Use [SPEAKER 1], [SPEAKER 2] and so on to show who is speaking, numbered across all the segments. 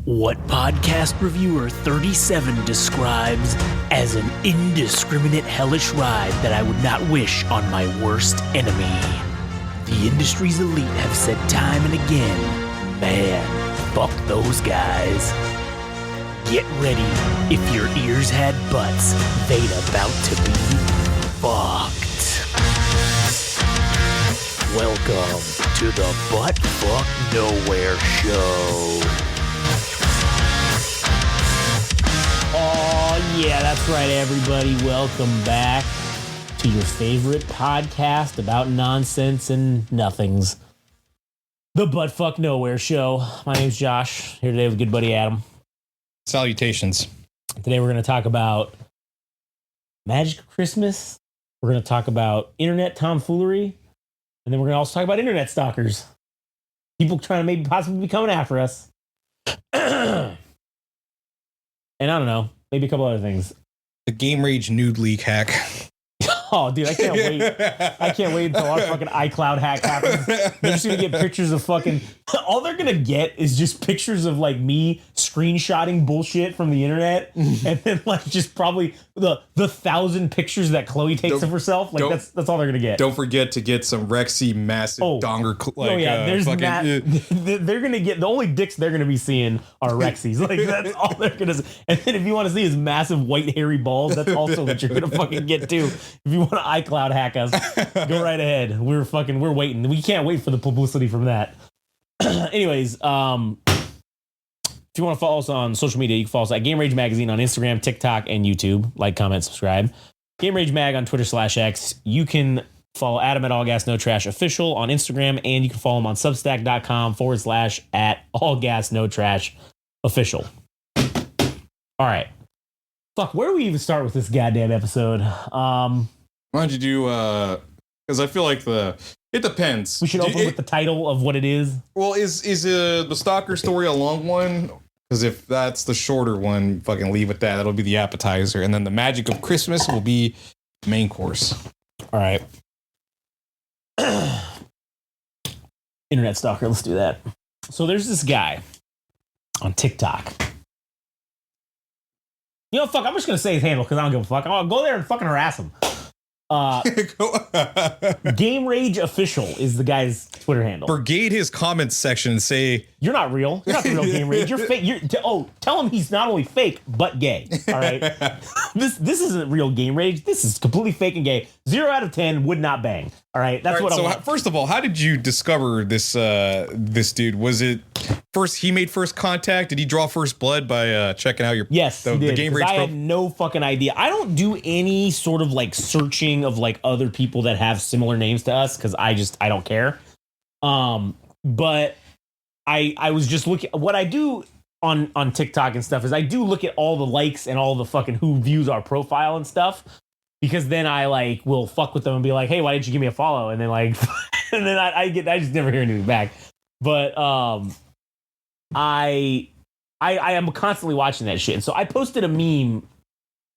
[SPEAKER 1] What podcast reviewer 37 describes as an indiscriminate hellish ride that I would not wish on my worst enemy. The industry's elite have said time and again, man, fuck those guys. Get ready, if your ears had butts, they'd about to be fucked. Welcome to the Butt Fuck Nowhere Show. Oh yeah, that's right everybody. Welcome back to your favorite podcast about nonsense and nothings. The Butt Fuck Nowhere Show. My name's Josh, here today with good buddy Adam.
[SPEAKER 2] Salutations.
[SPEAKER 1] Today we're going to talk about Magic of Christmas. We're going to talk about internet tomfoolery. And then we're going to also talk about internet stalkers. People trying to maybe possibly be coming after us. And I don't know, maybe a couple other things.
[SPEAKER 2] The Game Rage nude leak hack.
[SPEAKER 1] Oh, dude, I can't wait. I can't wait until our fucking iCloud hack happens. They're just going to get pictures of fucking... All they're going to get is just pictures of, like, me screenshotting bullshit from the internet. And then, like, just probably the 1,000 pictures that Chloe takes of herself. Like, that's all they're going to get.
[SPEAKER 2] Don't forget to get some Rexy massive donger...
[SPEAKER 1] There's fucking, they're going to get... The only dicks they're going to be seeing are Rexy's. Like, that's all they're going to... And then if you want to see his massive white hairy balls, that's also what you're going to fucking get, too. If you want to iCloud hack us, go right ahead. We're waiting. We can't wait for the publicity from that. Anyways, if you want to follow us on social media, you can follow us at Game Rage Magazine on Instagram, TikTok, and YouTube. Like, comment, subscribe. Game Rage Mag on Twitter/X. You can follow Adam at All Gas No Trash Official on Instagram, and you can follow him on Substack.com/at All Gas No Trash Official. All right. Fuck, where do we even start with this goddamn episode?
[SPEAKER 2] Why don't you do, because I feel like it depends.
[SPEAKER 1] We should open with the title of what it is.
[SPEAKER 2] Well, is the Stalker story a long one? Because if that's the shorter one, fucking leave it that. That'll be the appetizer. And then the Magic of Christmas will be the main course.
[SPEAKER 1] All right. Internet stalker, let's do that. So there's this guy on TikTok. You know, fuck, I'm just going to say his handle because I don't give a fuck. I'll go there and fucking harass him. Game Rage Official is the guy's Twitter handle.
[SPEAKER 2] Brigade his comments section and say,
[SPEAKER 1] "You're not real. You're not the real Game Rage. You're fake. Tell him he's not only fake but gay. All right, this isn't real Game Rage. This is completely fake and gay. 0 out of 10 would not bang. All right, that's what I want."
[SPEAKER 2] First of all, how did you discover this dude? Was it he made first contact? Did he draw first blood by checking out the Game Rage?
[SPEAKER 1] I had no fucking idea. I don't do any sort of like searching of like other people that have similar names to us because I don't care. But I was just looking. What I do on TikTok and stuff is I do look at all the likes and all the fucking who views our profile and stuff, because then I like will fuck with them and be like, hey, why didn't you give me a follow? And then like, and then I just never hear anything back. But I am constantly watching that shit. And so I posted a meme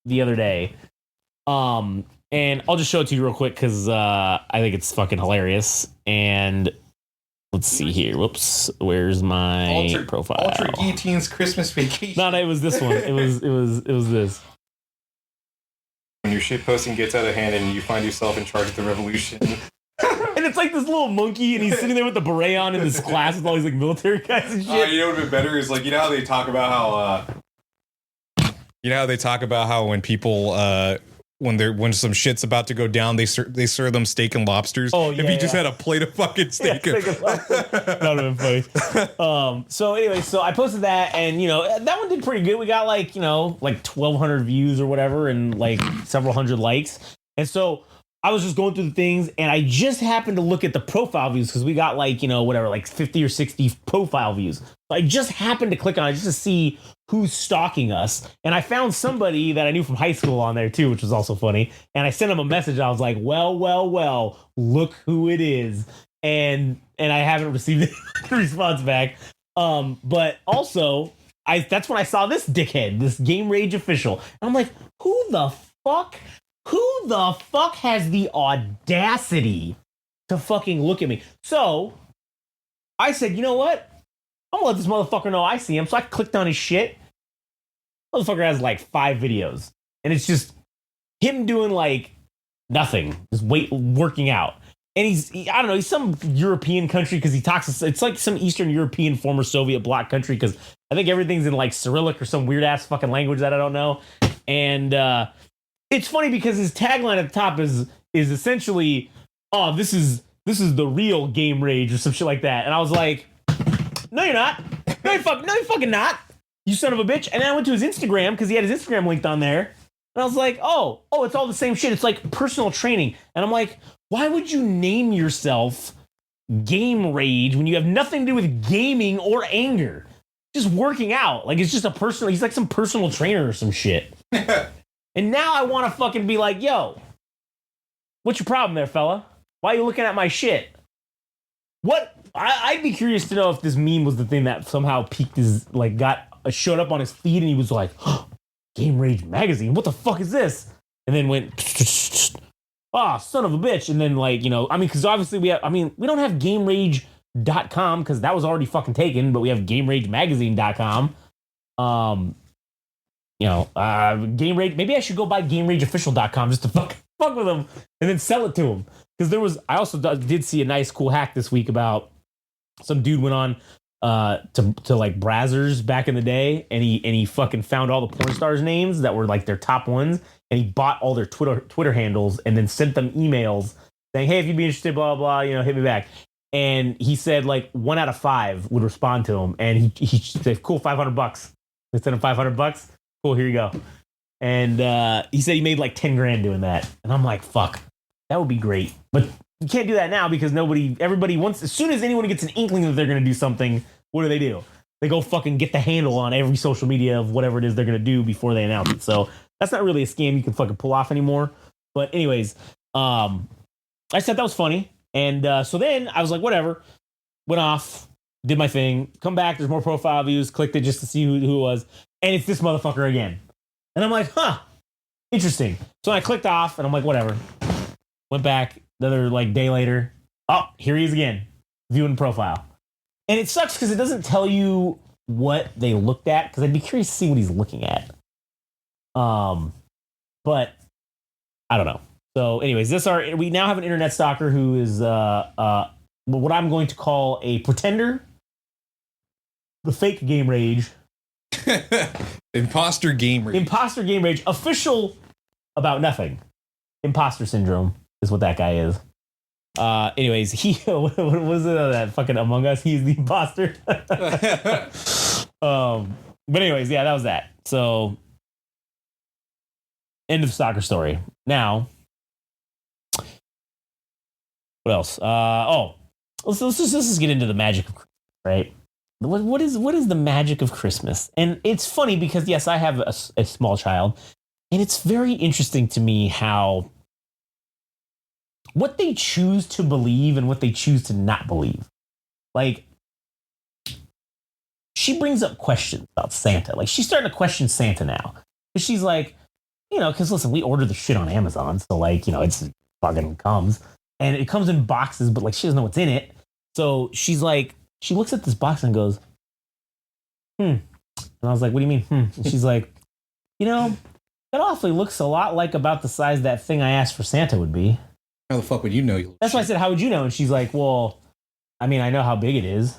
[SPEAKER 1] the other day. And I'll just show it to you real quick because I think it's fucking hilarious. And let's see here. Whoops. Where's my profile?
[SPEAKER 2] Ultra Guillotine's Christmas Vacation.
[SPEAKER 1] No, it was this one. It was this.
[SPEAKER 2] When your shit posting gets out of hand and you find yourself in charge of the revolution.
[SPEAKER 1] And it's like this little monkey, and he's sitting there with the beret on in this class with all these like military guys and shit.
[SPEAKER 2] You know what would be better is like, you know how they talk about how when people when some shit's about to go down, they serve them steak and lobsters.
[SPEAKER 1] Oh yeah.
[SPEAKER 2] If you just had a plate of fucking steak,
[SPEAKER 1] that would have been funny. So anyway, so I posted that, and you know that one did pretty good. We got like 1,200 views or whatever, and like several hundred likes. And so I was just going through the things, and I just happened to look at the profile views because we got like 50 or 60 profile views. So I just happened to click on it just to see who's stalking us, and I found somebody that I knew from high school on there too, which was also funny. And I sent him a message. I was like, well, look who it is. And I haven't received a response back. But also that's when I saw this dickhead, this Game Rage Official. And I'm like, who the fuck has the audacity to fucking look at me? So I said, you know what? I'm gonna let this motherfucker know I see him. So I clicked on his shit. Motherfucker has like 5 videos, and it's just him doing like nothing, just working out. And I don't know, he's some European country because he talks, it's like some Eastern European former Soviet bloc country because I think everything's in like Cyrillic or some weird ass fucking language that I don't know. And it's funny because his tagline at the top is essentially, oh, this is the real Game Rage or some shit like that. And I was like, no, you're not. No, you're fucking not. You son of a bitch. And then I went to his Instagram because he had his Instagram linked on there. And I was like, oh, it's all the same shit. It's like personal training. And I'm like, why would you name yourself Game Rage when you have nothing to do with gaming or anger? Just working out. Like, it's just he's like some personal trainer or some shit. And now I want to fucking be like, yo, what's your problem there, fella? Why are you looking at my shit? What? I'd be curious to know if this meme was the thing that somehow peaked his, like, showed up on his feed and he was like, oh, Game Rage magazine, what the fuck is this? And then went, son of a bitch. And then, like, because obviously we don't have GameRage.com because that was already fucking taken, but we have GameRageMagazine.com. Game Rage, maybe I should go buy GameRageOfficial.com just to fuck with them and then sell it to them. Because I also did see a nice cool hack this week about some dude went on to like Brazzers back in the day, and he fucking found all the porn stars' names that were like their top ones, and he bought all their Twitter handles and then sent them emails saying, hey, if you'd be interested, blah blah blah, hit me back. And he said like 1 out of 5 would respond to him, and he said, cool, $500. They sent him $500. Cool, here you go. And he said he made like 10 grand doing that, and I'm like, fuck, that would be great, but you can't do that now because everybody wants, as soon as anyone gets an inkling that they're going to do something, what do? They go fucking get the handle on every social media of whatever it is they're going to do before they announce it. So that's not really a scam you can fucking pull off anymore. But anyways, I said that was funny. And so then I was like, whatever, went off, did my thing, come back, there's more profile views, clicked it just to see who it was. And it's this motherfucker again. And I'm like, huh, interesting. So I clicked off and I'm like, whatever. Went back another like day later. Oh, here he is again, viewing profile. And it sucks because it doesn't tell you what they looked at, because I'd be curious to see what he's looking at. But I don't know. So anyways, we now have an internet stalker who is what I'm going to call a pretender, the fake Game Rage.
[SPEAKER 2] Imposter Game Rage. Official
[SPEAKER 1] about nothing. Imposter syndrome is what that guy is. Anyways, what was it that fucking Among Us? He's the imposter. But anyways, yeah, that was that. So end of stalker story. Now, what else? Let's just get into the magic of Christmas, right? What is the magic of Christmas? And it's funny because yes, I have a small child, and it's very interesting to me how what they choose to believe and what they choose to not believe. Like, she brings up questions about Santa. Like, she's starting to question Santa now. She's like, because listen, we order the shit on Amazon, so like, it's fucking comes. And it comes in boxes, but like she doesn't know what's in it. So she's like, she looks at this box and goes, And I was like, what do you mean, And she's like, that awfully looks a lot like about the size that thing I asked for Santa would be.
[SPEAKER 2] How the fuck would you know?
[SPEAKER 1] That's why I said, how would you know? And she's like, well, I mean, I know how big it is.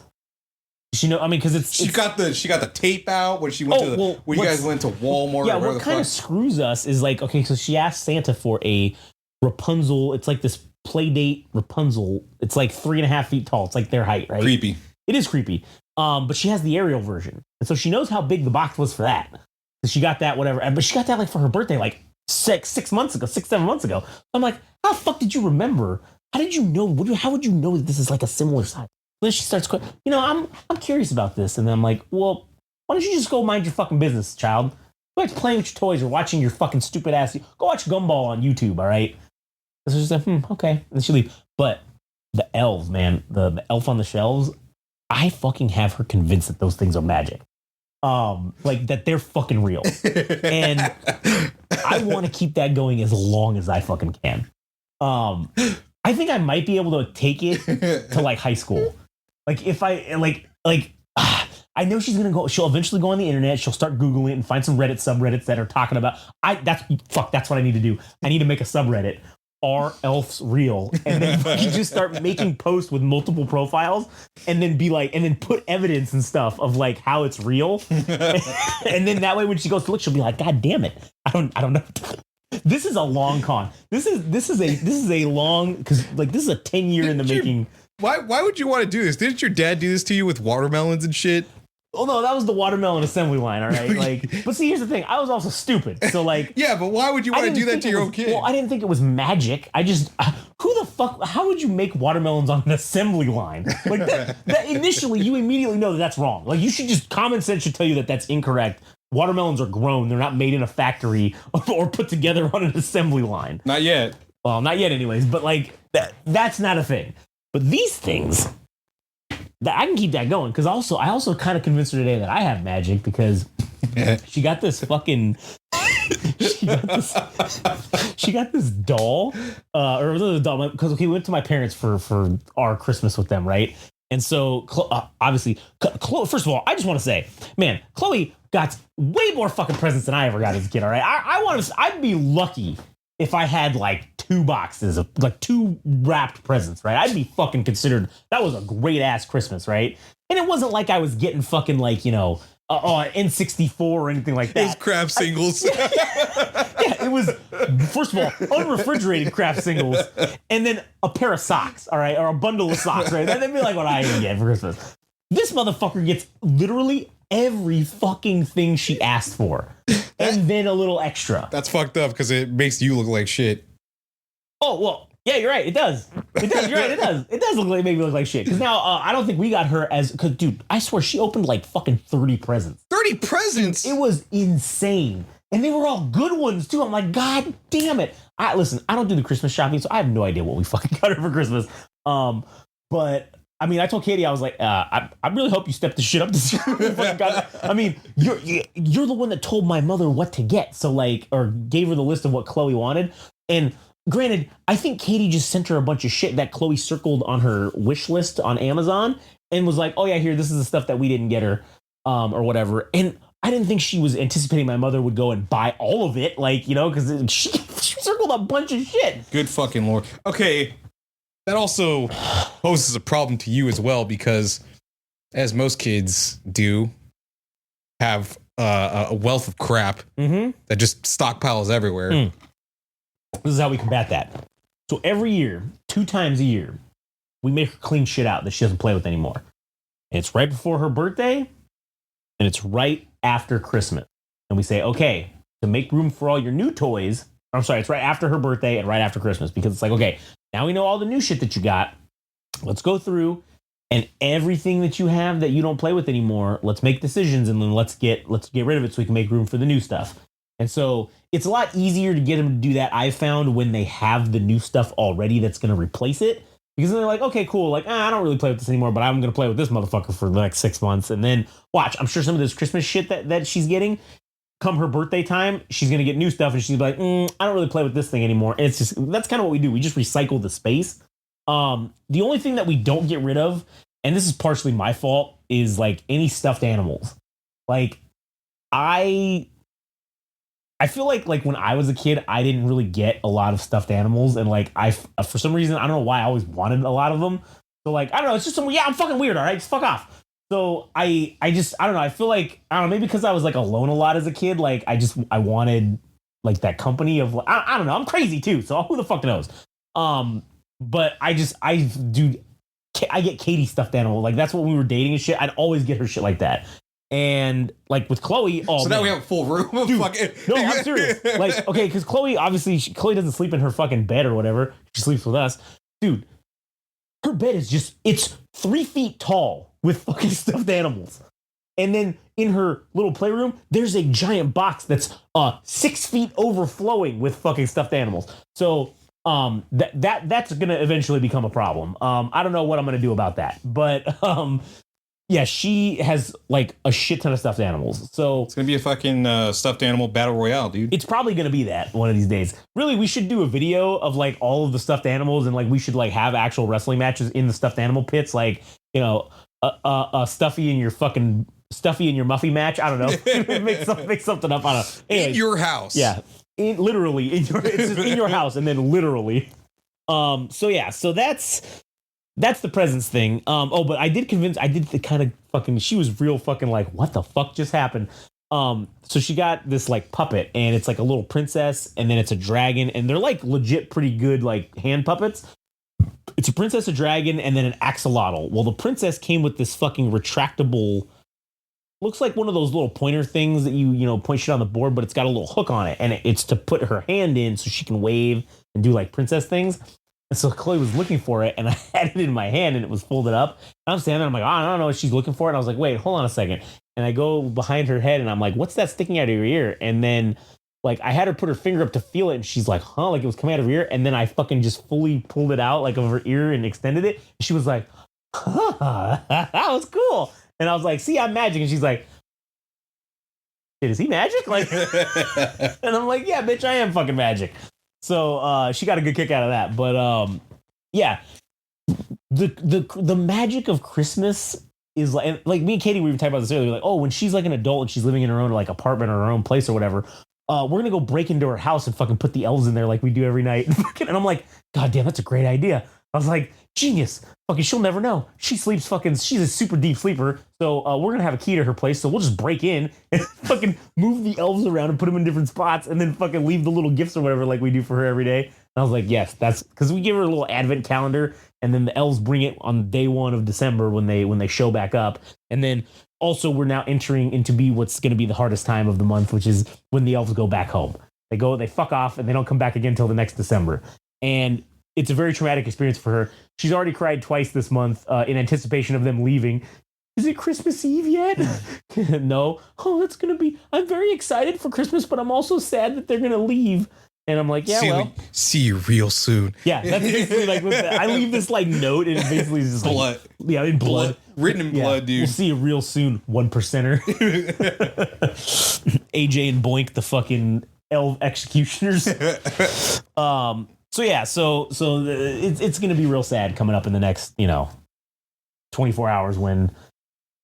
[SPEAKER 1] Because
[SPEAKER 2] she got the tape out when she went when you guys went to Walmart.
[SPEAKER 1] Yeah, what kind of screws us is like, okay, so she asked Santa for a Rapunzel. It's like this Playdate Rapunzel. It's like 3.5 feet tall. It's like their height, right?
[SPEAKER 2] Creepy.
[SPEAKER 1] It is creepy. But she has the Ariel version, and so she knows how big the box was for that. So she got that, whatever. But she got that like for her birthday, like 7 months ago. I'm like, how the fuck did you remember? How did you know? How would you know that this is like a similar size? Then she starts, I'm curious about this. And then I'm like, well, why don't you just go mind your fucking business, child? Go back to playing with your toys or watching your fucking stupid ass. Go watch Gumball on YouTube, all right? And so she's like, okay. And she leaves. But the elves, man, the elf on the shelves, I fucking have her convinced that those things are magic. Like that they're fucking real. And I want to keep that going as long as I fucking can. I think I might be able to take it to like high school. Like if I I know she's gonna go. She'll eventually go on the internet. She'll start Googling it and find some Reddit subreddits that are talking about. That's what I need to do. I need to make a subreddit. Are elves real? And then you just start making posts with multiple profiles, and then be like, and then put evidence and stuff of like how it's real. And then that way, when she goes to look, she'll be like, God damn it, I don't know. This is a long con. This is a long, because like this is a 10-year in the making.
[SPEAKER 2] Why would you want to do this? Didn't your dad do this to you with watermelons and shit?
[SPEAKER 1] Oh no, that was the watermelon assembly line, all right. Like, but see, here's the thing. I was also stupid, so like.
[SPEAKER 2] Yeah, but why would you want to do that to your own kid?
[SPEAKER 1] Well, I didn't think it was magic. I just, who the fuck? How would you make watermelons on an assembly line? Like that initially, you immediately know that that's wrong. Like you should just common sense should tell you that that's incorrect. Watermelons are grown; they're not made in a factory or put together on an assembly line.
[SPEAKER 2] Not yet.
[SPEAKER 1] Well, not yet, anyways. But like that's not a thing. But these things. That I can keep that going because I also kind of convinced her today that I have magic because she got this fucking she got this doll or was it a doll because we went to my parents for our Christmas with them, right? And so obviously first of all, I just want to say, man, Chloe got way more fucking presents than I ever got as a kid. All right, I'd be lucky if I had like 2 boxes of like 2 wrapped presents, right? I'd be fucking considered that was a great ass Christmas, right? And it wasn't like I was getting fucking like, you know, N64 or anything like that.
[SPEAKER 2] It was craft singles.
[SPEAKER 1] Yeah, it was, first of all, unrefrigerated craft singles and then a pair of socks, all right? Or a bundle of socks, right? That'd be like what I even get for Christmas. This motherfucker gets literally every fucking thing she asked for. And then a little extra.
[SPEAKER 2] That's fucked up because it makes you look like shit.
[SPEAKER 1] Oh, well, yeah, you're right. It does. It does. You're right. It does. It does make me look like shit. Because now I don't think we got her as, because, dude, I swear she opened like fucking 30 presents.
[SPEAKER 2] 30 presents?
[SPEAKER 1] It was insane. And they were all good ones, too. I'm like, God damn it. Listen, I don't do the Christmas shopping, so I have no idea what we fucking got her for Christmas. But I mean, I told Katie, I was like, I really hope you step the shit up this year. I mean, you're the one that told my mother what to get. So like, or gave her the list of what Chloe wanted. And granted, I think Katie just sent her a bunch of shit that Chloe circled on her wish list on Amazon and was like, oh yeah, here, this is the stuff that we didn't get her, or whatever. And I didn't think she was anticipating my mother would go and buy all of it. Like, you know, because she circled a bunch of shit.
[SPEAKER 2] Good fucking Lord. Okay. That also poses a problem to you as well, because as most kids do, have a wealth of crap that just stockpiles everywhere.
[SPEAKER 1] This is how we combat that. So every year, 2 times a year, we make her clean shit out that she doesn't play with anymore. And it's right before her birthday, and it's right after Christmas. And we say, okay, to make room for all your new toys, I'm sorry, it's right after her birthday and right after Christmas, because it's like, okay, now we know all the new shit that you got. Let's go through and everything that you have that you don't play with anymore, let's make decisions and then let's get rid of it so we can make room for the new stuff. And so it's a lot easier to get them to do that, I've found, when they have the new stuff already that's going to replace it. Because then they're like, okay, cool. Like, I don't really play with this anymore, but I'm going to play with this motherfucker for the next 6 months. And then watch, I'm sure some of this Christmas shit that she's getting, come her birthday time, she's going to get new stuff and she's like, I don't really play with this thing anymore. And it's just, that's kind of what we do. We just recycle the space. The only thing that we don't get rid of, and this is partially my fault, is like any stuffed animals. Like, I feel like when I was a kid, I didn't really get a lot of stuffed animals. And like, for some reason, I don't know why I always wanted a lot of them. So like, I don't know, it's just I'm fucking weird. All right, just fuck off. So I don't know. I feel like, I don't know, maybe because I was like alone a lot as a kid. Like I wanted like that company of, I don't know. I'm crazy too. So who the fuck knows? But I get Katie stuffed animal. Like that's what we were dating and shit. I'd always get her shit like that. And like with Chloe,
[SPEAKER 2] so now we have a full room of fucking.
[SPEAKER 1] No, I'm serious. Like, okay, because Chloe, obviously, Chloe doesn't sleep in her fucking bed or whatever. She sleeps with us. Dude, her bed is it's 3 feet tall with fucking stuffed animals. And then in her little playroom, there's a giant box that's 6 feet overflowing with fucking stuffed animals. So that's gonna eventually become a problem. I don't know what I'm gonna do about that, but yeah, she has like a shit ton of stuffed animals. So
[SPEAKER 2] it's gonna be a fucking stuffed animal battle royale, dude.
[SPEAKER 1] It's probably gonna be that one of these days. Really, we should do a video of like all of the stuffed animals, and like we should like have actual wrestling matches in the stuffed animal pits, like, you know, a Stuffy and your fucking Stuffy and your Muffy match. I don't know. make something up. I don't know. Anyways,
[SPEAKER 2] in your house.
[SPEAKER 1] Yeah. Literally it's just in your house, and then literally. So yeah, so that's the presents thing. But I did the kind of fucking, she was real fucking like, what the fuck just happened? So she got this like puppet, and it's like a little princess, and then it's a dragon, and they're like legit pretty good like hand puppets. It's a princess, a dragon, and then an axolotl. Well, the princess came with this fucking retractable, looks like one of those little pointer things that you point shit on the board, but it's got a little hook on it, and it's to put her hand in so she can wave and do like princess things. And so Chloe was looking for it, and I had it in my hand, and it was folded up. And I'm standing there, I'm like, oh, I don't know what she's looking for. And I was like, wait, hold on a second. And I go behind her head, and I'm like, what's that sticking out of your ear? And then like I had her put her finger up to feel it, and she's like, huh? Like it was coming out of her ear. And then I fucking just fully pulled it out like of her ear and extended it. And she was like, huh, that was cool. And I was like, see, I'm magic. And she's like, shit, is he magic? Like, and I'm like, yeah, bitch, I am fucking magic. So she got a good kick out of that. But yeah, the magic of Christmas is like me and Katie, we were talking about this earlier. Like, oh, when she's like an adult and she's living in her own like apartment or her own place or whatever, we're gonna go break into her house and fucking put the elves in there like we do every night. And I'm like, God damn, that's a great idea. I was like, genius. Fucking, she'll never know. She sleeps fucking, she's a super deep sleeper. So we're gonna have a key to her place. So we'll just break in and fucking move the elves around and put them in different spots, and then fucking leave the little gifts or whatever like we do for her every day. And I was like, yes, that's because we give her a little advent calendar, and then the elves bring it on day 1 of December when they show back up. And then also we're now entering into what's going to be the hardest time of the month, which is when the elves go back home. They fuck off, and they don't come back again until the next December. And it's a very traumatic experience for her. She's already cried twice this month in anticipation of them leaving. Is it Christmas Eve yet? No. Oh, that's going to be... I'm very excited for Christmas, but I'm also sad that they're going to leave. And I'm like, yeah,
[SPEAKER 2] see you real soon.
[SPEAKER 1] Yeah, that's basically like... I leave this like note, and it basically is just
[SPEAKER 2] blood.
[SPEAKER 1] Like, yeah, in blood.
[SPEAKER 2] Written in blood, dude.
[SPEAKER 1] We'll see you real soon, 1%er. AJ and Boink, the fucking elf executioners. So yeah, so it's going to be real sad coming up in the next 24 hours when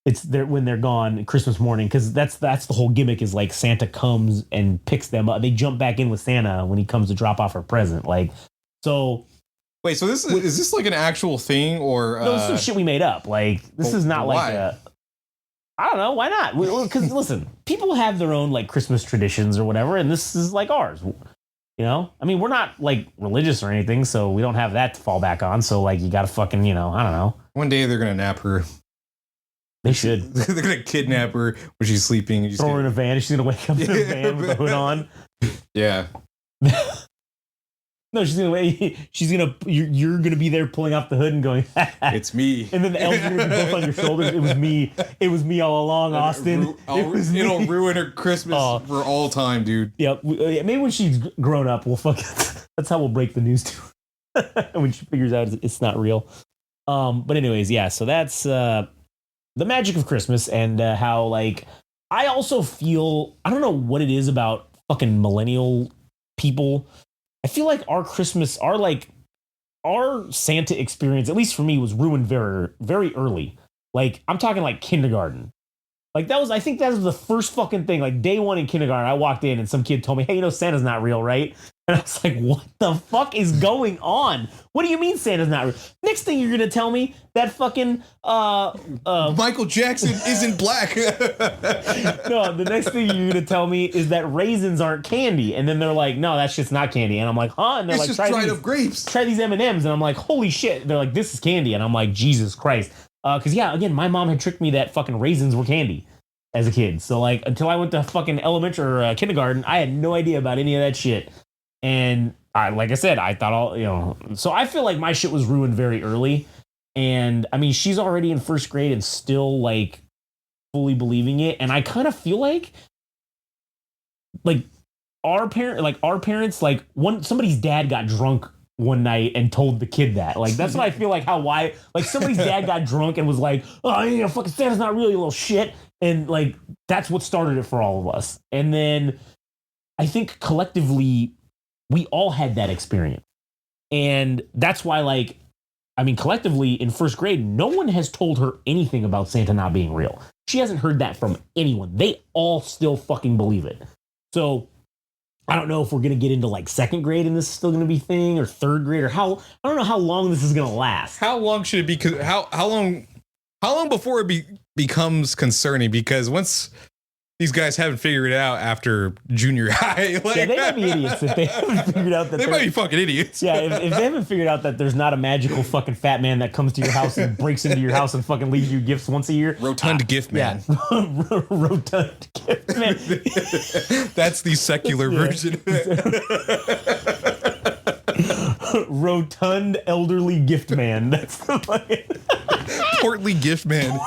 [SPEAKER 1] they're gone Christmas morning, because that's the whole gimmick, is like Santa comes and picks them up. They jump back in with Santa when he comes to drop off her present. Like, so
[SPEAKER 2] wait, so is this like an actual thing, or
[SPEAKER 1] no? This is shit we made up. Like, this is not like a. I don't know, why not? Because listen, people have their own like Christmas traditions or whatever, and this is like ours. I mean, we're not like religious or anything, so we don't have that to fall back on. So like, you got to fucking, I don't know.
[SPEAKER 2] One day they're gonna nap her.
[SPEAKER 1] They should.
[SPEAKER 2] They're gonna kidnap her when she's sleeping.
[SPEAKER 1] Throw her in a van. She's gonna wake up in a van with the hood on.
[SPEAKER 2] Yeah.
[SPEAKER 1] No, you're gonna be there pulling off the hood and going,
[SPEAKER 2] it's me.
[SPEAKER 1] And then the elves are gonna be both on your shoulders. It was me all along, Austin.
[SPEAKER 2] It'll ruin her Christmas for all time, dude.
[SPEAKER 1] Yeah, maybe when she's grown up, we'll that's how we'll break the news to her. When she figures out it's not real. But anyways, yeah, so that's the magic of Christmas, and how like I also feel, I don't know what it is about fucking millennial people. I feel like our Christmas, our Santa experience, at least for me, was ruined very, very early. Like, I'm talking like kindergarten. Like, I think that was the first fucking thing. Like, day 1 in kindergarten, I walked in and some kid told me, hey, Santa's not real, right? And I was like, what the fuck is going on? What do you mean Santa's not real? Next thing you're going to tell me that fucking...
[SPEAKER 2] Michael Jackson isn't black.
[SPEAKER 1] No, the next thing you're going to tell me is that raisins aren't candy. And then they're like, no, that shit's not candy. And I'm like, huh? And they're
[SPEAKER 2] it's
[SPEAKER 1] like,
[SPEAKER 2] just dried up grapes.
[SPEAKER 1] Try these M&Ms. And I'm like, holy shit. They're like, this is candy. And I'm like, Jesus Christ. Because, yeah, again, my mom had tricked me that fucking raisins were candy as a kid. So, like, until I went to fucking elementary or kindergarten, I had no idea about any of that shit. And like I said, I thought so I feel like my shit was ruined very early. And I mean, she's already in first grade and still like fully believing it. And I kind of feel like our parents, like somebody's dad got drunk one night and told the kid that. Like, that's what I feel like somebody's dad got drunk and was like, oh, fucking Santa's not really a little shit. And like, that's what started it for all of us. And then I think collectively, we all had that experience. And that's why, like, I mean, collectively in first grade, no one has told her anything about Santa not being real. She hasn't heard that from anyone. They all still fucking believe it. So I don't know if we're going to get into like second grade and this is still going to be a thing, or third grade, or I don't know how long this is going to last.
[SPEAKER 2] How long should it be? How long before it becomes concerning? Because once these guys haven't figured it out after junior high, like,
[SPEAKER 1] yeah, they might be idiots if they haven't figured out that
[SPEAKER 2] they might be fucking idiots.
[SPEAKER 1] Yeah, if they haven't figured out that the's not a magical fucking fat man that comes to your house and breaks into your house and fucking leaves you gifts once a year.
[SPEAKER 2] Rotund gift man.
[SPEAKER 1] Yeah. Rotund gift man.
[SPEAKER 2] That's the secular version.
[SPEAKER 1] Rotund elderly gift man. That's the fucking
[SPEAKER 2] portly gift man.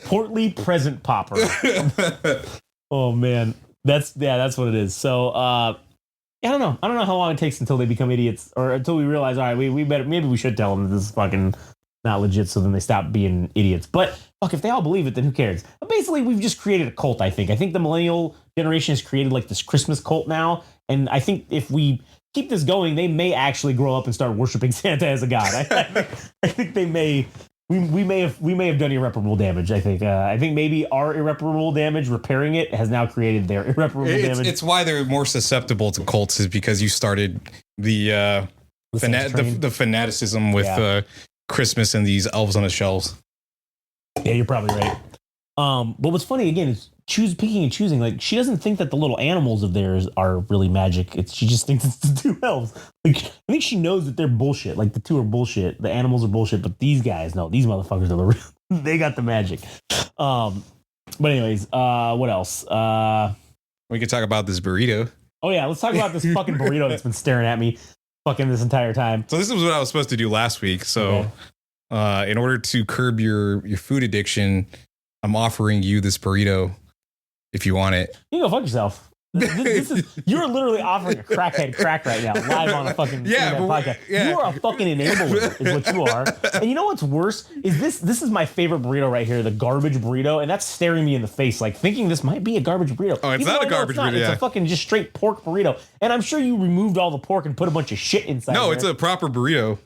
[SPEAKER 1] Portly present popper. Oh man, that's what it is. So I don't know how long it takes until they become idiots, or until we realize, all right, we better, maybe we should tell them that this is fucking not legit, so then they stop being idiots. But fuck, if they all believe it, then who cares? But basically, we've just created a cult. I think the millennial generation has created like this Christmas cult now, and I think if we keep this going, they may actually grow up and start worshiping Santa as a god. I think they may. We may have done irreparable damage. I think maybe our irreparable damage, repairing it, has now created their irreparable damage.
[SPEAKER 2] It's why they're more susceptible to cults, is because you started the fanaticism with Christmas and these elves on the shelves.
[SPEAKER 1] Yeah, you're probably right. But what's funny again is picking and choosing. Like, she doesn't think that the little animals of theirs are really magic. She just thinks it's the two elves. Like, I think she knows that they're bullshit. Like, the two are bullshit. The animals are bullshit. But these guys, no, these motherfuckers are the real. They got the magic. But anyways, what else?
[SPEAKER 2] We could talk about this burrito.
[SPEAKER 1] Oh yeah, let's talk about this fucking burrito that's been staring at me fucking this entire time.
[SPEAKER 2] So this is what I was supposed to do last week. So in order to curb your food addiction, I'm offering you this burrito if you want it.
[SPEAKER 1] You can go fuck yourself. This is, you're literally offering a crackhead crack right now, live on a fucking podcast. Yeah. You are a fucking enabler, is what you are. And you know what's worse is this is my favorite burrito right here, the garbage burrito, and that's staring me in the face, like thinking this might be a garbage burrito.
[SPEAKER 2] Oh, it's not a garbage burrito.
[SPEAKER 1] It's a fucking just straight pork burrito, and I'm sure you removed all the pork and put a bunch of shit inside.
[SPEAKER 2] No, it's a proper burrito.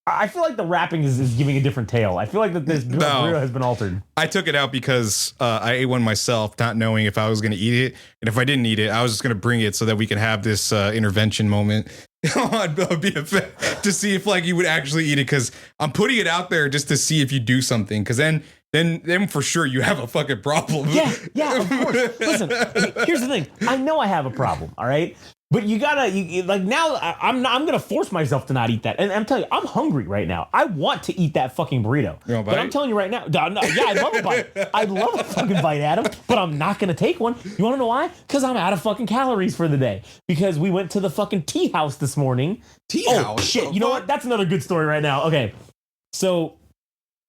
[SPEAKER 1] I feel like the wrapping is giving a different tale. I feel like that this burrito has been altered.
[SPEAKER 2] I took it out because I ate one myself, not knowing if I was going to eat it. And if I didn't eat it, I was just going to bring it so that we could have this intervention moment on BFF to see if like you would actually eat it. Because I'm putting it out there just to see if you do something. Because then for sure you have a fucking problem.
[SPEAKER 1] Yeah, of course. Listen, here's the thing. I know I have a problem, all right? But you gotta, like, now I'm gonna force myself to not eat that. And I'm telling you, I'm hungry right now. I want to eat that fucking burrito. But I'm telling you right now, I'd love a bite. I'd love a fucking bite, Adam, but I'm not gonna take one. You wanna know why? Because I'm out of fucking calories for the day. Because we went to the fucking tea house this morning.
[SPEAKER 2] Tea house?
[SPEAKER 1] Shit, you know what? That's another good story right now. Okay, so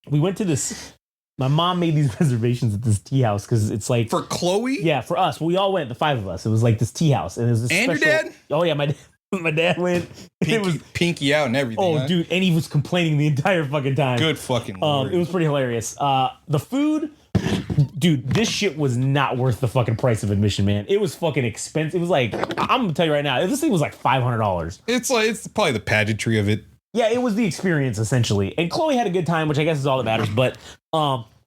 [SPEAKER 1] we went to this. My mom made these reservations at this tea house because it's like
[SPEAKER 2] for Chloe.
[SPEAKER 1] Yeah, for us. We all went. The five of us. It was like this tea house, and it was this
[SPEAKER 2] and
[SPEAKER 1] special,
[SPEAKER 2] your dad.
[SPEAKER 1] Oh yeah, my dad went.
[SPEAKER 2] It was pinky out and everything.
[SPEAKER 1] Oh,
[SPEAKER 2] huh?
[SPEAKER 1] dude, and he was complaining the entire fucking time.
[SPEAKER 2] Good fucking Lord.
[SPEAKER 1] It was pretty hilarious. The food, dude, this shit was not worth the fucking price of admission, man. It was fucking expensive. It was like, I'm gonna tell you right now, this thing was like $500.
[SPEAKER 2] It's probably the pageantry of it.
[SPEAKER 1] Yeah, it was the experience essentially, and Chloe had a good time, which I guess is all that matters. But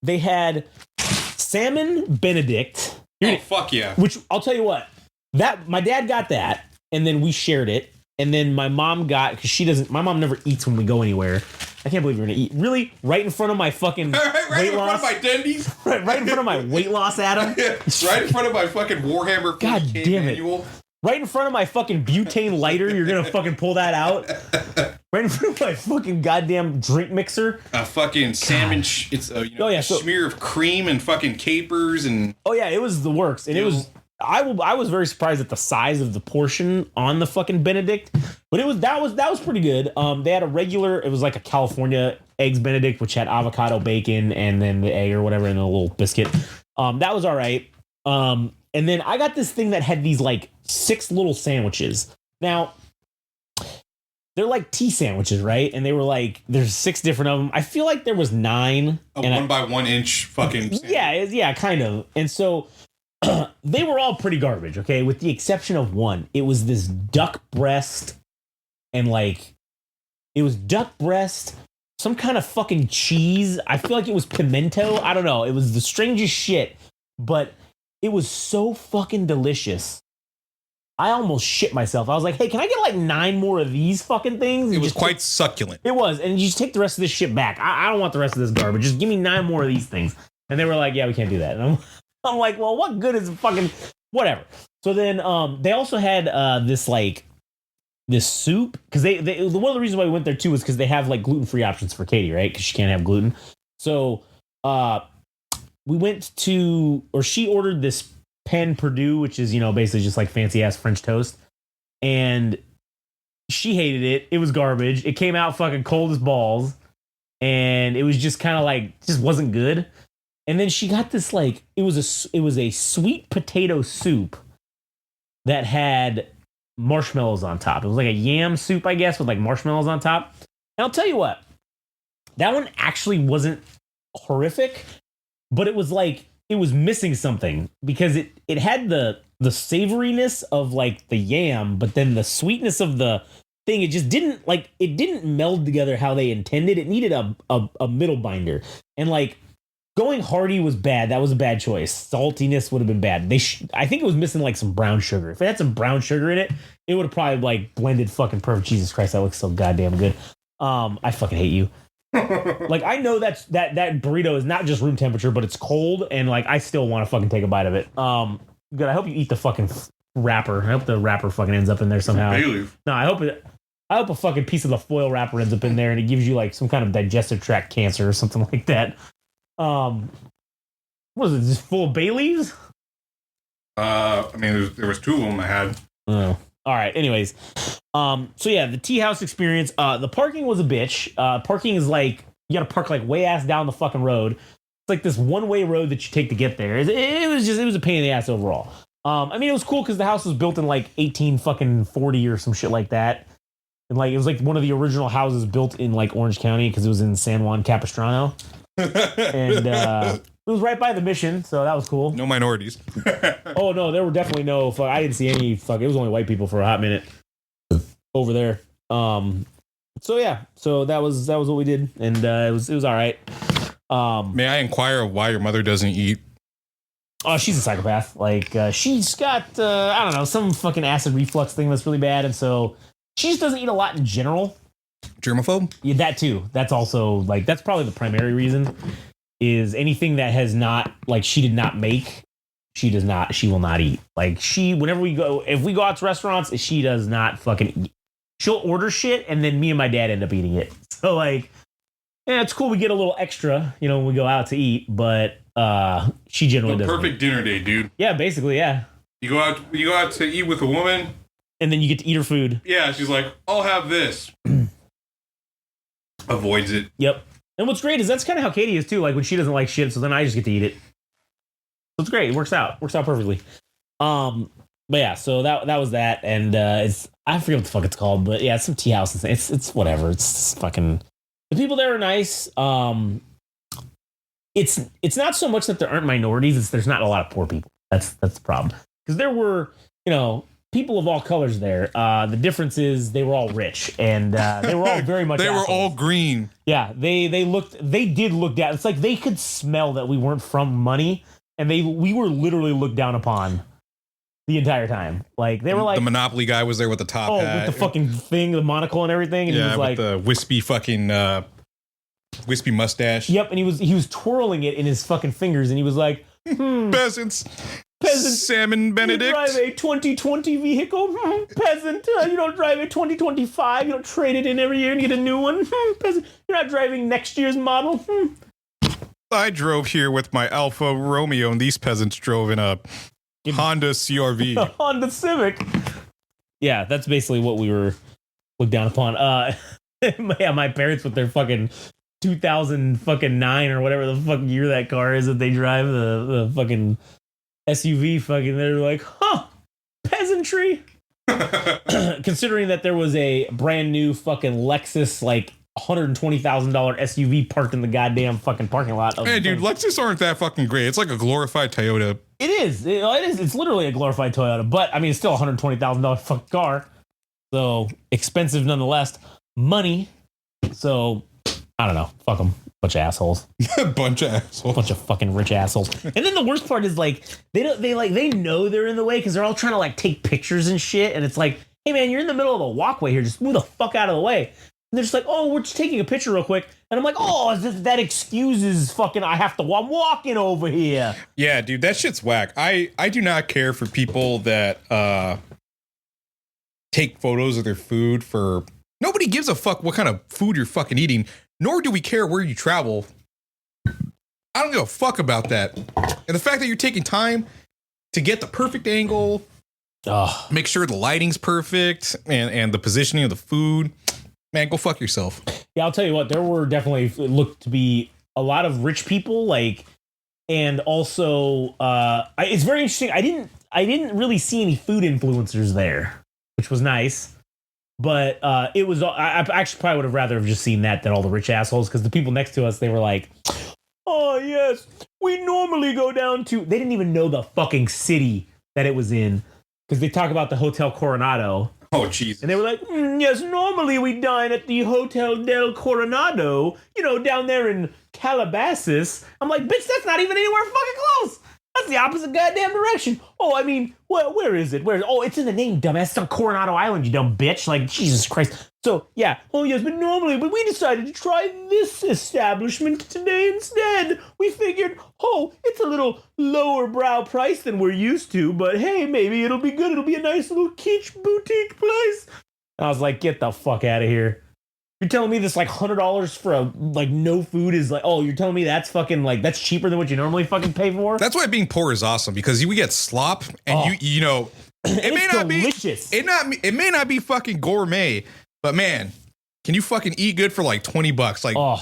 [SPEAKER 1] they had salmon Benedict.
[SPEAKER 2] Oh, fuck yeah.
[SPEAKER 1] Which I'll tell you what, that my dad got that, and then we shared it. And then my mom got, because my mom never eats when we go anywhere. I can't believe you're going to eat. Really? Right in front of my fucking weight loss?
[SPEAKER 2] Right in front of my Denny's?
[SPEAKER 1] Right in front of my weight loss, Adam?
[SPEAKER 2] Right in front of my fucking Warhammer
[SPEAKER 1] God damn
[SPEAKER 2] manual.
[SPEAKER 1] It. Right in front of my fucking butane lighter, you're going to fucking pull that out? Right in front of my fucking goddamn drink mixer?
[SPEAKER 2] A fucking salmon, it's a smear of cream and fucking capers and...
[SPEAKER 1] Oh yeah, it was the works. And it was... I was very surprised at the size of the portion on the fucking Benedict, but that was pretty good. They had a regular, it was like a California eggs Benedict, which had avocado, bacon, and then the egg or whatever, and a little biscuit. That was all right. And then I got this thing that had these like 6 little sandwiches. Now, they're like tea sandwiches, right? And they were like, there's 6 different of them. I feel like there was 9.
[SPEAKER 2] A 1 by 1 inch fucking sandwich.
[SPEAKER 1] Yeah, kind of. And so they were all pretty garbage, okay? With the exception of one. It was this duck breast and like, it was duck breast, some kind of fucking cheese. I feel like it was pimento. I don't know. It was the strangest shit, but it was so fucking delicious. I almost shit myself. I was like, hey, can I get like 9 more of these fucking things?
[SPEAKER 2] It was quite succulent.
[SPEAKER 1] It was. And you just take the rest of this shit back. I don't want the rest of this garbage. Just give me 9 more of these things. And they were like, yeah, we can't do that. And I'm like, well, what good is fucking whatever? So then they also had this soup. Because they one of the reasons why we went there too was because they have like gluten-free options for Katie, right? Because she can't have gluten. So we went to, or she ordered this Pen Purdue, which is, basically just like fancy ass French toast. And she hated it. It was garbage. It came out fucking cold as balls. And it was just kind of like, just wasn't good. And then she got this like, it was a sweet potato soup that had marshmallows on top. It was like a yam soup, I guess, with like marshmallows on top. And I'll tell you what, that one actually wasn't horrific, but it was like, it was missing something because it had the savoriness of like the yam, but then the sweetness of the thing, it just didn't it didn't meld together how they intended. It needed a middle binder. And like going hearty was bad. That was a bad choice. Saltiness would have been bad. I think it was missing like some brown sugar. If it had some brown sugar in it, it would have probably like blended fucking perfect. Jesus Christ, that looks so goddamn good. I fucking hate you. Like I know that burrito is not just room temperature, but it's cold, and like I still want to fucking take a bite of it. Good. I hope you eat the fucking wrapper. I hope the wrapper fucking ends up in there somehow. No, I hope a fucking piece of the foil wrapper ends up in there, and it gives you like some kind of digestive tract cancer or something like that. What is it? Just full of bay leaves?
[SPEAKER 3] I mean, there was 2 of them I had.
[SPEAKER 1] Oh. All right. Anyways, so yeah, the tea house experience. The parking was a bitch. Parking is like you got to park like way ass down the fucking road. It's like this one-way road that you take to get there. It was a pain in the ass overall. I mean, it was cool because the house was built in like 1840 or some shit like that, and like it was like one of the original houses built in like Orange County because it was in San Juan Capistrano, and it was right by the Mission, so that was cool.
[SPEAKER 2] No minorities.
[SPEAKER 1] Oh no, there were definitely no. I didn't see any. It was only white people for a hot minute over there. So yeah, so that was what we did, and it was all right.
[SPEAKER 2] May I inquire why your mother doesn't eat?
[SPEAKER 1] Oh, she's a psychopath. Like she's got I don't know, some fucking acid reflux thing that's really bad, and so she just doesn't eat a lot in general.
[SPEAKER 2] Germaphobe?
[SPEAKER 1] Yeah, that too. That's also like that's probably the primary reason. Is anything that has not like she did not make, she will not eat. Like whenever we go, if we go out to restaurants, she does not fucking eat. She'll order shit and then me and my dad end up eating it. So like, yeah, it's cool. We get a little extra, when we go out to eat, but she generally doesn't.
[SPEAKER 3] Perfect dinner date, dude.
[SPEAKER 1] Yeah, basically, yeah.
[SPEAKER 3] You go out to eat with a woman,
[SPEAKER 1] and then you get to eat her food.
[SPEAKER 3] Yeah, she's like, I'll have this. Avoids it.
[SPEAKER 1] Yep. And what's great is that's kind of how Katie is too. Like when she doesn't like shit, so then I just get to eat it. So it's great. It works out perfectly. But yeah, so that was that, and it's I forget what the fuck it's called, but yeah, it's some tea house. It's whatever. It's fucking the people there are nice. It's not so much that there aren't minorities. It's there's not a lot of poor people. That's the problem because there were people of all colors there. The difference is they were all rich and they were all very much.
[SPEAKER 2] They
[SPEAKER 1] assholes.
[SPEAKER 2] were all green.
[SPEAKER 1] Yeah, they did look down. It's like they could smell that we weren't from money, and we were literally looked down upon the entire time. Like they were like
[SPEAKER 2] the Monopoly guy was there with the top hat,
[SPEAKER 1] with the fucking thing, the monocle and everything, and he was like
[SPEAKER 2] with the wispy fucking wispy mustache.
[SPEAKER 1] Yep, and he was twirling it in his fucking fingers, and he was like,
[SPEAKER 2] Peasants, Salmon Benedict.
[SPEAKER 1] You drive a 2020 vehicle, peasant. You don't drive a 2025. You don't trade it in every year and get a new one, peasant. You're not driving next year's model.
[SPEAKER 2] I drove here with my Alfa Romeo, and these peasants drove in a Honda CRV.
[SPEAKER 1] A Honda Civic. Yeah, that's basically what we were looked down upon. Yeah, my parents with their fucking 2009 or whatever the fuck year that car is that they drive, the fucking SUV fucking, they're like, peasantry. Considering that there was a brand new fucking Lexus, like $120,000 SUV parked in the goddamn fucking parking lot.
[SPEAKER 2] Hey, dude, Lexus aren't that fucking great. It's like a glorified Toyota.
[SPEAKER 1] It is. It's literally a glorified Toyota, but I mean, it's still a $120,000 fucking car. So expensive nonetheless. Money. So I don't know. Fuck them. Bunch of assholes.
[SPEAKER 2] Bunch of assholes.
[SPEAKER 1] Bunch of fucking rich assholes. And then the worst part is like they know they're in the way because they're all trying to like take pictures and shit. And it's like, hey man, you're in the middle of the walkway here. Just move the fuck out of the way. And they're just like, oh, we're just taking a picture real quick. And I'm like, oh, that excuses fucking I'm walking over here.
[SPEAKER 2] Yeah, dude, that shit's whack. I do not care for people that take photos of their food for... Nobody gives a fuck what kind of food you're fucking eating, nor do we care where you travel. I don't give a fuck about that. And the fact that you're taking time to get the perfect angle, make sure the lighting's perfect, and the positioning of the food... Man, go fuck yourself.
[SPEAKER 1] Yeah, I'll tell you what, there were definitely looked to be a lot of rich people, like, and also it's very interesting. I didn't really see any food influencers there, which was nice. But it was I actually probably would have rather have just seen that than all the rich assholes, because the people next to us, they were like, oh yes, we normally go down to, they didn't even know the fucking city that it was in, because they talk about the Hotel Coronado.
[SPEAKER 3] Oh, Jesus.
[SPEAKER 1] And they were like, yes, normally we dine at the Hotel del Coronado, down there in Calabasas. I'm like, bitch, that's not even anywhere fucking close. That's the opposite goddamn direction. Oh, I mean, where is it? Oh, it's in the name, dumbass. It's on Coronado Island, you dumb bitch. Like, Jesus Christ. So, yeah. Oh, yes, but we decided to try this establishment today instead. We figured, it's a little lower brow price than we're used to, but hey, maybe it'll be good. It'll be a nice little kitsch boutique place. I was like, get the fuck out of here. You're telling me this like $100 for no food is like, oh, you're telling me that's fucking like, that's cheaper than what you normally fucking pay for?
[SPEAKER 2] That's why being poor is awesome, because we get slop and you know, it may not
[SPEAKER 1] delicious.
[SPEAKER 2] It may not be fucking gourmet, but man, can you fucking eat good for like $20? Like,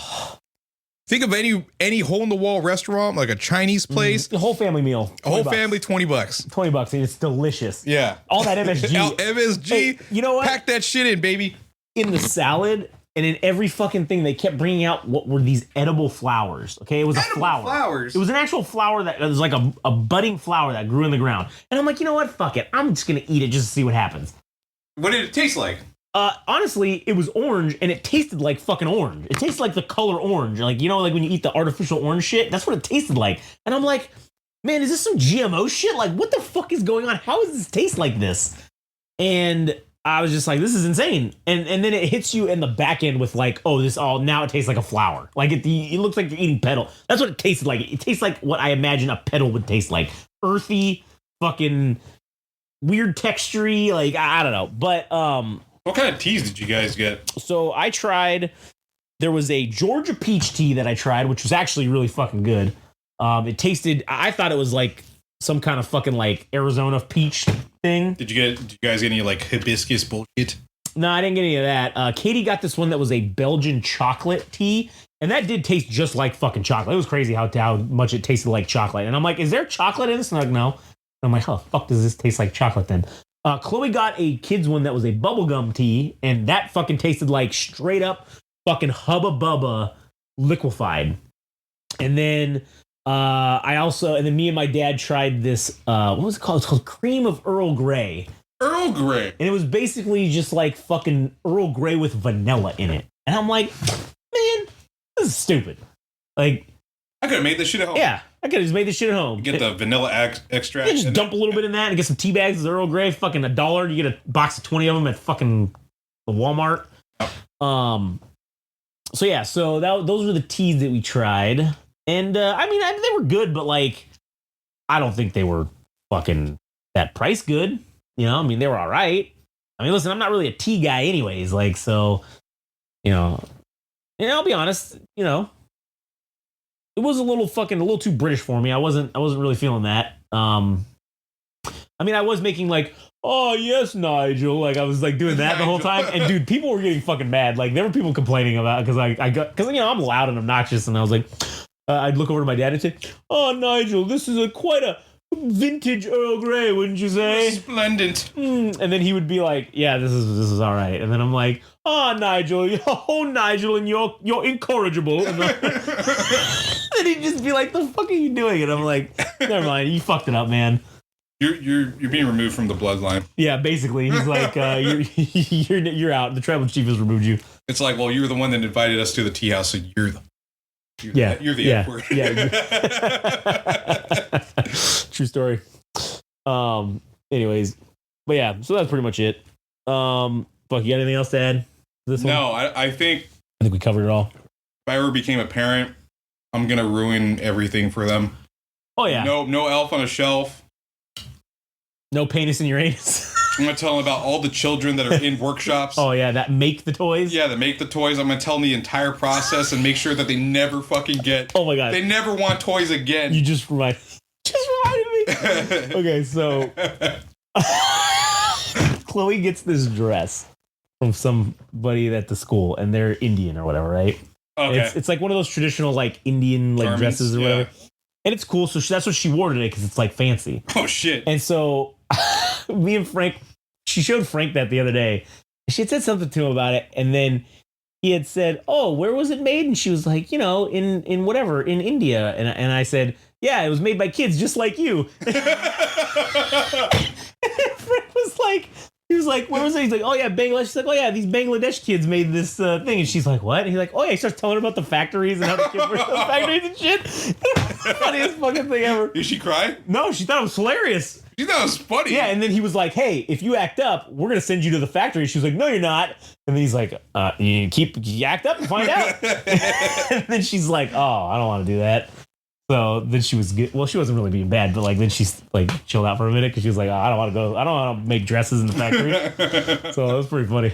[SPEAKER 2] think of any hole in the wall restaurant, like a Chinese place.
[SPEAKER 1] The whole family meal.
[SPEAKER 2] A whole family, $20.
[SPEAKER 1] $20 and it's delicious.
[SPEAKER 2] Yeah.
[SPEAKER 1] All that MSG.
[SPEAKER 2] MSG.
[SPEAKER 1] Hey, you know what?
[SPEAKER 2] Pack that shit in, baby.
[SPEAKER 1] In the salad and in every fucking thing, they kept bringing out what were these edible flowers. Okay, it was edible a flower.
[SPEAKER 2] Flowers.
[SPEAKER 1] It was an actual flower that was like a budding flower that grew in the ground. And I'm like, you know what? Fuck it. I'm just gonna eat it just to see what happens.
[SPEAKER 3] What did it taste like?
[SPEAKER 1] Honestly, it was orange and it tasted like fucking orange. It tasted like the color orange. Like, like when you eat the artificial orange shit, that's what it tasted like. And I'm like, man, is this some GMO shit? Like, what the fuck is going on? How does this taste like this? And I was just like, this is insane. And then it hits you in the back end with like, oh, now it tastes like a flower. Like it looks like you're eating petal. That's what it tasted like. It tastes like what I imagine a petal would taste like. Earthy, fucking weird texture-y, like I don't know. But
[SPEAKER 3] what kind of teas did you guys get?
[SPEAKER 1] So I tried, there was a Georgia peach tea that I tried, which was actually really fucking good. It tasted, I thought it was like some kind of fucking like Arizona peach thing.
[SPEAKER 3] Did you guys get any like hibiscus bullshit?
[SPEAKER 1] No, I didn't get any of that. Katie got this one that was a Belgian chocolate tea, and that did taste just like fucking chocolate. It was crazy how much it tasted like chocolate. And I'm like, is there chocolate in this? And I'm like, no. And I'm like, how the fuck does this taste like chocolate then? Chloe got a kid's one that was a bubblegum tea, and that fucking tasted like straight up fucking Hubba Bubba liquefied. And then and then me and my dad tried this, what was it called? It's called Cream of Earl Grey.
[SPEAKER 3] Earl Grey.
[SPEAKER 1] And it was basically just like fucking Earl Grey with vanilla in it. And I'm like, man, this is stupid. Like,
[SPEAKER 3] I could have made this shit at home.
[SPEAKER 1] Yeah, I could have just made this shit at home.
[SPEAKER 3] You get the vanilla extract.
[SPEAKER 1] You just dump a little bit in that and get some tea bags of Earl Grey, fucking $1. You get a box of 20 of them at fucking the Walmart. So yeah, those were the teas that we tried. And I mean, they were good, but like, I don't think they were fucking that price good. I mean, they were all right. I mean, listen, I'm not really a tea guy anyways. Like, so, I'll be honest, it was a little too British for me. I wasn't really feeling that. I mean, I was making like, oh yes, Nigel. Like I was like doing that the whole time. And dude, people were getting fucking mad. Like there were people complaining about because I'm loud and obnoxious. And I was like, I'd look over to my dad and say, oh Nigel, this is quite a vintage Earl Grey, wouldn't you say?
[SPEAKER 3] Splendid.
[SPEAKER 1] And then he would be like, yeah, this is all right. And then I'm like, oh Nigel, and you're incorrigible. And then he'd just be like, the fuck are you doing? And I'm like, never mind, you fucked it up, man.
[SPEAKER 3] You're being removed from the bloodline.
[SPEAKER 1] Yeah, basically. He's like, you're out. The tribal chief has removed you.
[SPEAKER 3] It's like, well, you were the one that invited us to the tea house, so you're the F-word.
[SPEAKER 1] Yeah. True story. Anyways, but yeah, so that's pretty much it. Buck, you got anything else to add to this one?
[SPEAKER 3] No, I think
[SPEAKER 1] we covered it all.
[SPEAKER 3] if I ever became a parent, I'm gonna ruin everything for them.
[SPEAKER 1] Oh yeah.
[SPEAKER 3] No elf on a shelf.
[SPEAKER 1] No penis in your anus.
[SPEAKER 3] I'm gonna tell them about all the children that are in workshops.
[SPEAKER 1] Oh yeah, that make the toys.
[SPEAKER 3] Yeah, that make the toys. I'm gonna tell them the entire process and make sure that they never fucking get.
[SPEAKER 1] Oh my god.
[SPEAKER 3] They never want toys again.
[SPEAKER 1] You just reminded me. Okay, so Chloe gets this dress from somebody at the school, and they're Indian or whatever, right?
[SPEAKER 3] Okay.
[SPEAKER 1] It's like one of those traditional like Indian like
[SPEAKER 3] Garments,
[SPEAKER 1] dresses or whatever, and it's cool. So that's what she wore today because it's like fancy.
[SPEAKER 3] Oh shit.
[SPEAKER 1] And so me and Frank, she showed Frank that the other day. She had said something to him about it, and then he had said, "Oh, where was it made?" And she was like, "You know, in whatever, in India." And I said, "Yeah, it was made by kids just like you." And Frank was like, he was like, "Where was it?" He's like, "Oh yeah, Bangladesh." She's like, "Oh yeah, these Bangladesh kids made this thing." And she's like, "What?" And he's like, "Oh yeah." He starts telling her about the factories and how the kids work in those factories and shit. Funniest fucking thing ever.
[SPEAKER 3] Did she cry?
[SPEAKER 1] No, she thought it was hilarious.
[SPEAKER 3] She thought it was funny.
[SPEAKER 1] Yeah, and then he was like, "Hey, if you act up, we're gonna send you to the factory." She was like, "No, you're not." And then he's like, "You act up and find out." And then she's like, "Oh, I don't want to do that." So then she was good. Well, she wasn't really being bad, but like then she's like chilled out for a minute because she was like, "Oh, I don't want to go. I don't want to make dresses in the factory." So it was pretty funny.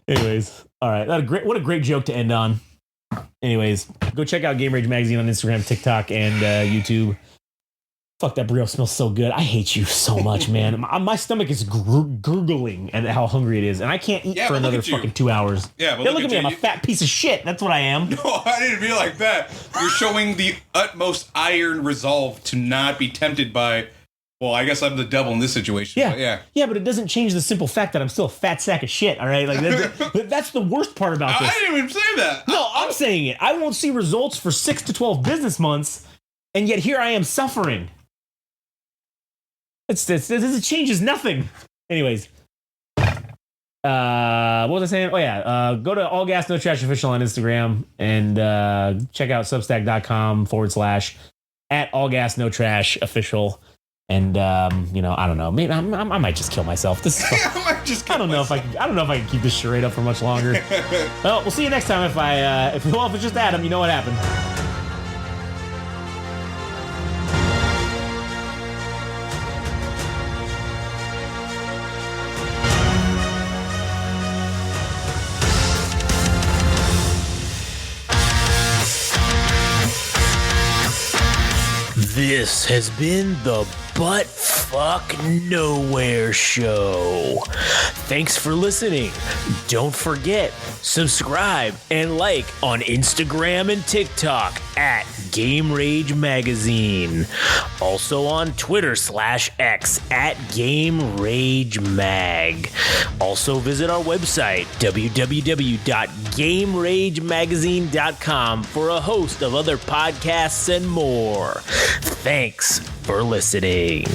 [SPEAKER 1] Anyways, all right, what a great joke to end on. Anyways, go check out Game Rage Magazine on Instagram, TikTok, and YouTube. Fuck, that burrito smells so good. I hate you so much, man. My stomach is gurgling at how hungry it is, and I can't eat for another fucking 2 hours.
[SPEAKER 3] Yeah, but
[SPEAKER 1] look at me. I'm a fat piece of shit. That's what I am.
[SPEAKER 3] No, I didn't feel like that. You're showing the utmost iron resolve to not be tempted by. Well, I guess I'm the devil in this situation.
[SPEAKER 1] Yeah,
[SPEAKER 3] but
[SPEAKER 1] yeah, but it doesn't change the simple fact that I'm still a fat sack of shit. All right, like that's the worst part about this.
[SPEAKER 3] I didn't even say that.
[SPEAKER 1] No, I'm saying it. I won't see results for 6 to 12 business months, and yet here I am suffering. It changes nothing. Anyways, what was I saying? Oh yeah, go to All Gas No Trash Official on Instagram and check out substack.com/@allgasnotrashofficial. And you know, I don't know. Maybe I might just kill myself. This is I don't know if I can keep this charade up for much longer. Well, we'll see you next time. If it's just Adam, you know what happened. This has been the Butt Fuck Nowhere Show. Thanks for listening. Don't forget, subscribe and like on Instagram and TikTok at Game Rage Magazine. Also on Twitter/X at Game Rage Mag. Also visit our website, www.GameRageMagazine.com, for a host of other podcasts and more. Thanks for listening.